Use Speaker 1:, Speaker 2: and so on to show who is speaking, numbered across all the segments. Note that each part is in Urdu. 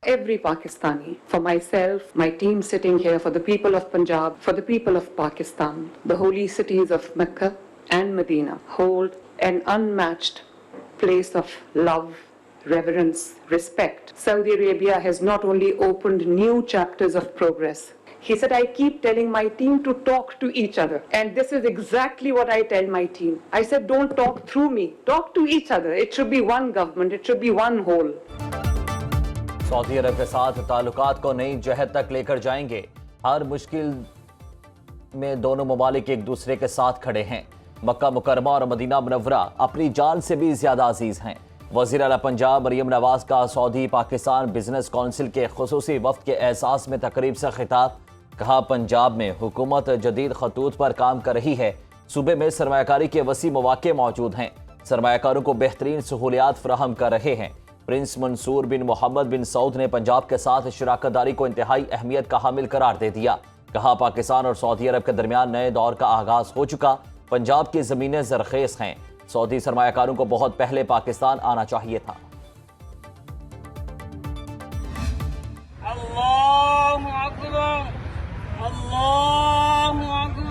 Speaker 1: every Pakistani, for myself, my team sitting here, for the people of Punjab, for the people of Pakistan. The holy cities of Mecca and Medina hold an unmatched place of love, reverence, respect. Saudi Arabia has not only opened new chapters of progress. He said, I keep telling my team to talk to each other. And this is exactly what I tell my team. I said, don't talk through me. Talk to each other. It should be one government. It should be one whole.
Speaker 2: سعودی عرب کے ساتھ تعلقات کو نئی جہت تک لے کر جائیں گے. ہر مشکل میں دونوں ممالک ایک دوسرے کے ساتھ کھڑے ہیں. مکہ مکرمہ اور مدینہ منورہ اپنی جان سے بھی زیادہ عزیز ہیں. وزیر اعلیٰ پنجاب مریم نواز کا سعودی پاکستان بزنس کونسل کے خصوصی وفد کے اعزاز میں تقریب سے خطاب. کہا پنجاب میں حکومت جدید خطوط پر کام کر رہی ہے. صوبے میں سرمایہ کاری کے وسیع مواقع موجود ہیں. سرمایہ کاروں کو بہترین سہولیات فراہم کر رہے ہیں. پرنس منصور بن محمد بن سعود نے پنجاب کے ساتھ شراکت داری کو انتہائی اہمیت کا حامل قرار دے دیا. کہا پاکستان اور سعودی عرب کے درمیان نئے دور کا آغاز ہو چکا. پنجاب کی زمینیں زرخیز ہیں. سعودی سرمایہ کاروں کو بہت پہلے پاکستان آنا چاہیے تھا.
Speaker 3: اللہ اکبر، اللہ اکبر.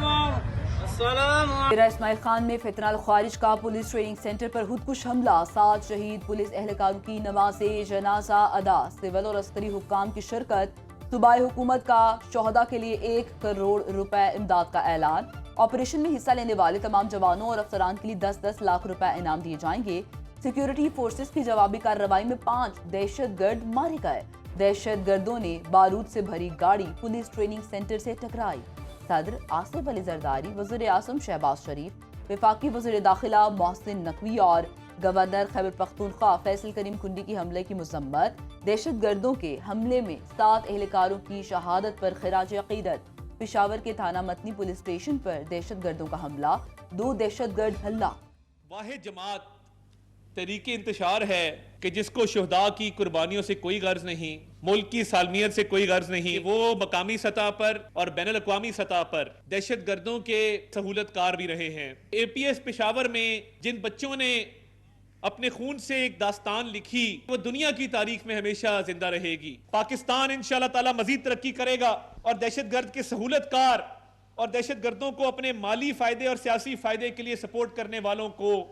Speaker 4: اسماعیل خان میں فتنہ الخوارج کا پولیس ٹریننگ سینٹر پر خودکش حملہ. 7 شہید پولیس اہلکاروں کی نماز جنازہ ادا. سول اور عسکری حکام کی شرکت. صوبائی حکومت کا شہداء کے لیے 1 کروڑ روپے امداد کا اعلان. آپریشن میں حصہ لینے والے تمام جوانوں اور افسران کے لیے 10-10 لاکھ روپے انعام دیے جائیں گے. سیکیورٹی فورسز کی جوابی کارروائی میں 5 دہشت گرد مارے گئے. دہشت گردوں نے بارود سے بھری گاڑی پولیس ٹریننگ سینٹر سے ٹکرائی. صدر آصف علی زرداری، وزیر اعظم شہباز شریف، وفاقی وزیر داخلہ محسن نقوی اور گورنر خیبر پختونخوا فیصل کریم کنڈی کی حملے کی مذمت. دہشت گردوں کے حملے میں 7 اہلکاروں کی شہادت پر خراج عقیدت. پشاور کے تھانہ متنی پولیس اسٹیشن پر دہشت گردوں کا حملہ. 2 دہشت گرد ہلاک.
Speaker 5: واحد جماعت تحریک انتشار ہے کہ جس کو شہداء کی قربانیوں سے کوئی غرض نہیں، ملک کی سالمیت سے کوئی غرض نہیں. وہ مقامی سطح پر اور بین الاقوامی سطح پر دہشت گردوں کے سہولت کار بھی رہے ہیں. اے پی ایس پشاور میں جن بچوں نے اپنے خون سے ایک داستان لکھی، وہ دنیا کی تاریخ میں ہمیشہ زندہ رہے گی. پاکستان انشاءاللہ تعالی مزید ترقی کرے گا اور دہشت گرد کے سہولت کار اور دہشت گردوں کو اپنے مالی فائدے اور سیاسی فائدے کے لیے سپورٹ کرنے والوں کو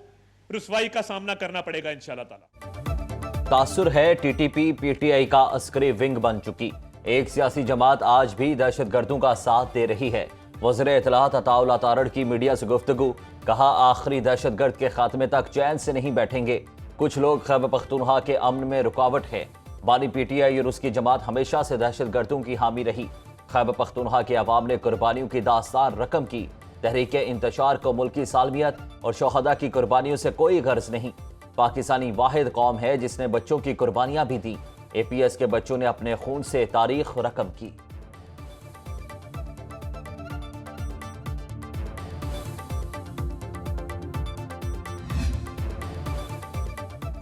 Speaker 5: رسوائی کا سامنا کرنا پڑے گا انشاءاللہ تعالی.
Speaker 2: تاثر ہے T T P P T I کا عسکری ونگ بن چکی. ایک سیاسی جماعت آج بھی دہشت گردوں کا ساتھ دے رہی ہے. وزیر اطلاعات عطا اللہ تارڑ کی میڈیا سے گفتگو. کہا آخری دہشت گرد کے خاتمے تک چین سے نہیں بیٹھیں گے. کچھ لوگ خیبر پختونخوا کے امن میں رکاوٹ ہے. بانی پی ٹی آئی اور اس کی جماعت ہمیشہ سے دہشت گردوں کی حامی رہی. خیبر پختونخوا کے عوام نے قربانیوں کی داستان رقم کی. تحریک انتشار کو ملکی سالمیت اور شہداء کی قربانیوں سے کوئی غرض نہیں. پاکستانی واحد قوم ہے جس نے بچوں کی قربانیاں بھی دی. اے پی ایس کے بچوں نے اپنے خون سے تاریخ رقم کی.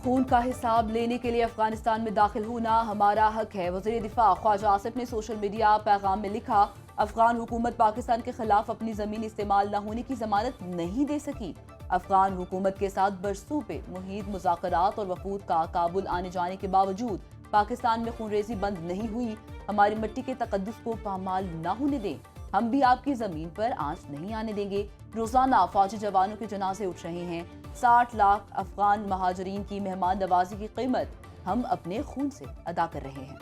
Speaker 4: خون کا حساب لینے کے لیے افغانستان میں داخل ہونا ہمارا حق ہے. وزیر دفاع خواجہ آصف نے سوشل میڈیا پیغام میں لکھا، افغان حکومت پاکستان کے خلاف اپنی زمین استعمال نہ ہونے کی ضمانت نہیں دے سکی. افغان حکومت کے ساتھ برسوں پہ محیط مذاکرات اور وفود کا کابل آنے جانے کے باوجود پاکستان میں خون ریزی بند نہیں ہوئی. ہماری مٹی کے تقدس کو پامال نہ ہونے دیں. ہم بھی آپ کی زمین پر آنچ نہیں آنے دیں گے. روزانہ فوجی جوانوں کے جنازے اٹھ رہے ہیں. 60 لاکھ افغان مہاجرین کی مہمان نوازی کی قیمت ہم اپنے خون سے ادا کر رہے ہیں.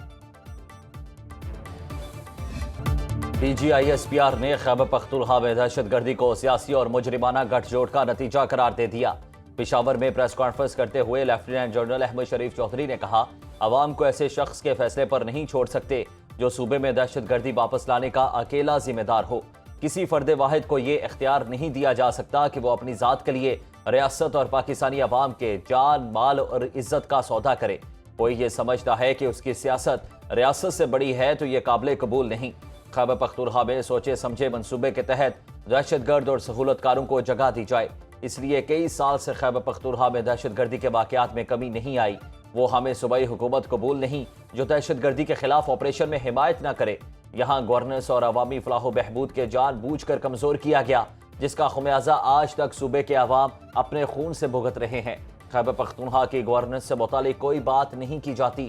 Speaker 2: D G I S P R نے خیبر پختونخوا میں دہشت گردی کو سیاسی اور مجرمانہ گٹھ جوڑ کا نتیجہ قرار دے دیا. پشاور میں پریس کانفرنس کرتے ہوئے لیفٹیننٹ جنرل احمد شریف چودھری نے کہا، عوام کو ایسے شخص کے فیصلے پر نہیں چھوڑ سکتے جو صوبے میں دہشت گردی واپس لانے کا اکیلا ذمہ دار ہو. کسی فرد واحد کو یہ اختیار نہیں دیا جا سکتا کہ وہ اپنی ذات کے لیے ریاست اور پاکستانی عوام کے جان، مال اور عزت کا سودا کرے. کوئی یہ سمجھتا ہے کہ اس کی سیاست ریاست سے بڑی ہے تو یہ قابل قبول نہیں. خیبر پختونخوا میں سوچے سمجھے منصوبے کے تحت دہشت گرد اور سہولت کاروں کو جگہ دی جائے. اس لیے کئی سال سے خیبر پختونخوا میں دہشت گردی کے واقعات میں کمی نہیں آئی. وہ ہمیں صوبائی حکومت قبول نہیں جو دہشت گردی کے خلاف آپریشن میں حمایت نہ کرے. یہاں گورننس اور عوامی فلاح و بہبود کے جان بوجھ کر کمزور کیا گیا، جس کا خمیازہ آج تک صوبے کے عوام اپنے خون سے بھگت رہے ہیں. خیبر پختونخوا کی گورننس سے متعلق کوئی بات نہیں کی جاتی.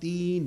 Speaker 6: 3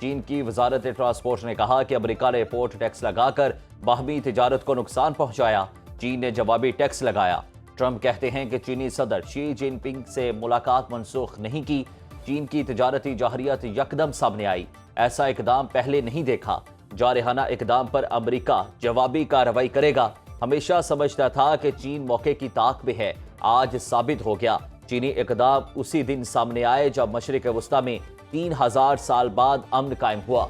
Speaker 2: چین کی وزارت ٹرانسپورٹ نے کہا کہ امریکہ نے پورٹ ٹیکس لگا کر باہمی تجارت کو نقصان پہنچایا، چین نے جوابی ٹیکس لگایا۔ ٹرمپ کہتے ہیں کہ چینی صدر شی جن پنگ سے ملاقات منسوخ نہیں کی، چین کی تجارتی جارحیت یکدم سامنے آئی، ایسا اقدام پہلے نہیں دیکھا، جارحانہ اقدام پر امریکہ جوابی کارروائی کرے گا، ہمیشہ سمجھتا تھا کہ چین موقع کی طاق میں ہے، آج ثابت ہو گیا۔ چینی اقدام اسی دن سامنے آئے جب مشرق وسطی میں 3000 سال بعد امن قائم ہوا۔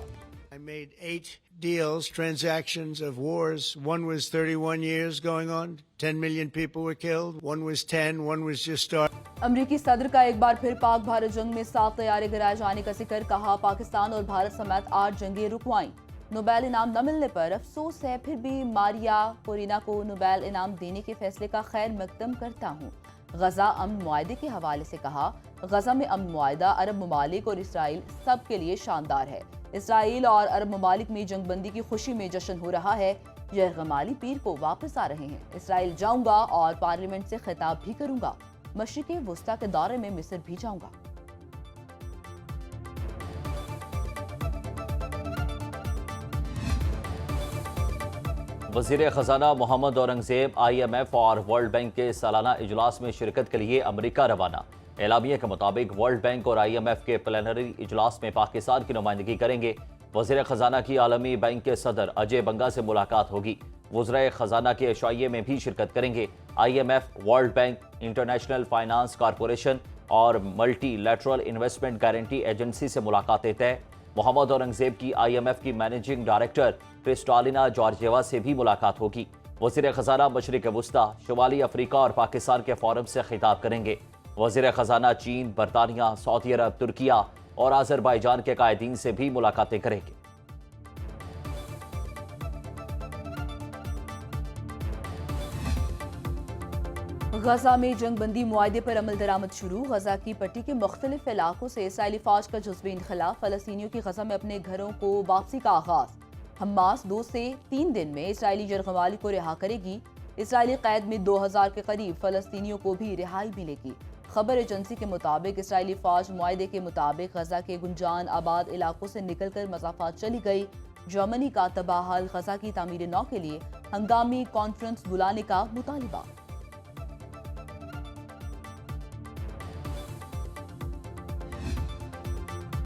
Speaker 7: I made 8 deals, transactions of wars. One was 31 years going on. 10 million people were killed. One was 10, one was just starting.
Speaker 4: امریکی صدر کا ایک بار پھر پاک بھارت جنگ میں 7 طیارے گرائے جانے کا ذکر، کہا پاکستان اور بھارت سمیت 8 جنگیں رکوائیں۔ نوبیل انعام نہ ملنے پر افسوس ہے، پھر بھی ماریا کورینا کو نوبیل انعام دینے کے فیصلے کا خیر مقدم کرتا ہوں۔ غزہ امن معاہدے کے حوالے سے کہا، غزہ میں امن معاہدہ عرب ممالک اور اسرائیل سب کے لیے شاندار ہے۔ اسرائیل اور عرب ممالک میں جنگ بندی کی خوشی میں جشن ہو رہا ہے، یرغمالی پیر کو واپس آ رہے ہیں۔ اسرائیل جاؤں گا اور پارلیمنٹ سے خطاب بھی کروں گا، مشرق وسطی کے دورے میں مصر بھی جاؤں گا۔
Speaker 2: وزیر خزانہ محمد اورنگزیب IMF اور ورلڈ بینک کے سالانہ اجلاس میں شرکت کے لیے امریکہ روانہ۔ اعلامیہ کے مطابق ورلڈ بینک اور IMF کے پلینری اجلاس میں پاکستان کی نمائندگی کریں گے۔ وزیر خزانہ کی عالمی بینک کے صدر اجے بنگا سے ملاقات ہوگی۔ وزرائے خزانہ کے عشائیے میں بھی شرکت کریں گے۔ IMF، World Bank, International Finance Corporation اور multi lateral investment guarantee agency سے ملاقاتیں طے۔ محمد اورنگزیب کی IMF کی مینیجنگ ڈائریکٹر کرسٹالینا جارجیوا سے بھی ملاقات ہوگی۔ وزیر خزانہ مشرق وسطی، شمالی افریقہ اور پاکستان کے فورم سے خطاب کریں گے۔ وزیر خزانہ چین، برطانیہ، سعودی عرب، ترکیہ اور آذربائیجان کے قائدین سے بھی ملاقاتیں کریں گے۔
Speaker 4: غزہ میں جنگ بندی معاہدے پر عمل درآمد شروع، غزہ کی پٹی کے مختلف علاقوں سے اسرائیلی فوج کا جزوی انخلا، فلسطینیوں کی غزہ میں اپنے گھروں کو واپسی کا آغاز۔ حماس 2 سے 3 دن میں اسرائیلی یرغمالی کو رہا کرے گی، اسرائیلی قید میں 2000 کے قریب فلسطینیوں کو بھی رہائی ملے گی۔ خبر ایجنسی کے مطابق اسرائیلی فوج معاہدے کے مطابق غزہ کے گنجان آباد علاقوں سے نکل کر مسافات چلی گئی۔ جرمنی کا تباہ حال غزہ کی تعمیر نو کے لیے ہنگامی کانفرنس بلانے کا مطالبہ۔